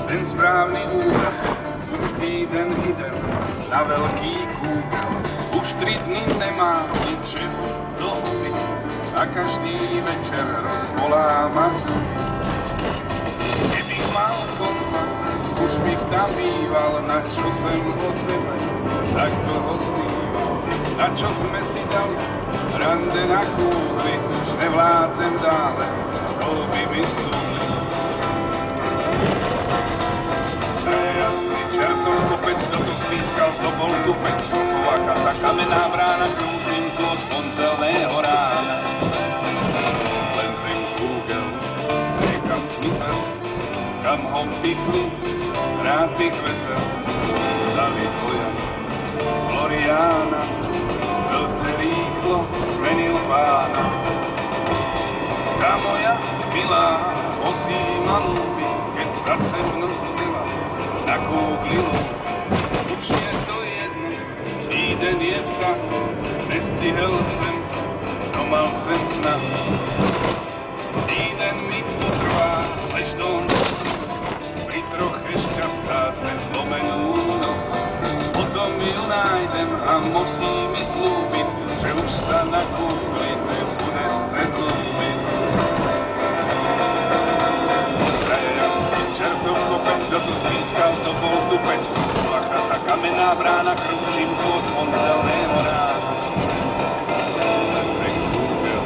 ten správny úhel, už týden idem na veľký kúpel. Už 3 dny nemá ničeho do huby a každý večer rozbolá ma zuby. Keby mal kompas, už bych tam býval, na čo sem od tebe tak dlho snýval. Na čo sme si dali rande na kúhli, už nevládzem dále, kolby mi stúli. Teraz si čertov kopec, kto to spískal, to bol tupec, Sofová chata, kamenná brána, krúžim tu od poncelného rána. Len ten kúgel, niekam smysel, kam ho pichli, rád bych vecel, dali boja, Floriána, veľce rýchlo zmenil pána. Tá moja milá osíma lúbi, keď sa se mnou chcela na kúgli lúbi. Už je to jedno, týden je v tahu, nestihel sem, no mal sem snah. Týden mi potrvá, lež do noci, pri troche šťastá sme zlomenú noc. Potom ju nájdem a musí mi slúbiť, že už sa na kúgli nebude scedlúbiť. Teraz si čertov kopec, kto tu spískal, to bol tupec, Sofová chata, kamenná brána, krúžim tu od poncelného rána. Len ten kúgel,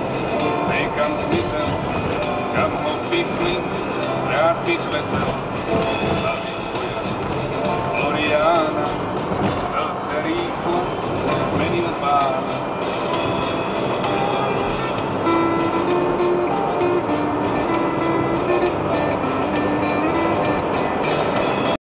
niekam zmizel, kam ho pichli, rád bych vecel.